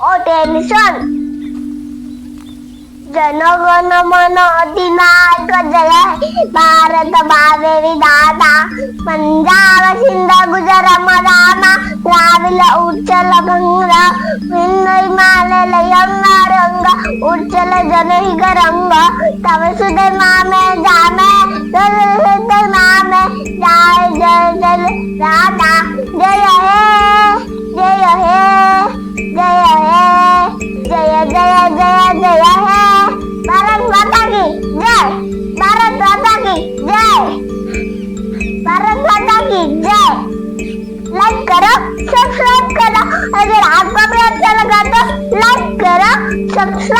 ओ tension जनगण मन अधिनायक जय भारत भावे विधाता पंजाब सिंध गुजरात मराठा द्राविड उच्चल गंगा हिमालय यमुना रंग उच्चल जनहिग रंग तव सुदे मामे जामे सुदे मामे जय जय जय राधा जय हे जय हे जय हे जय जय जय जय हे भारत माता की जय भारत माता की जय भारत माता की जय लाइक करो सब्सक्राइब करो अगर आपको भी अच्छा लगा तो लाइक करो सब्सक्राइब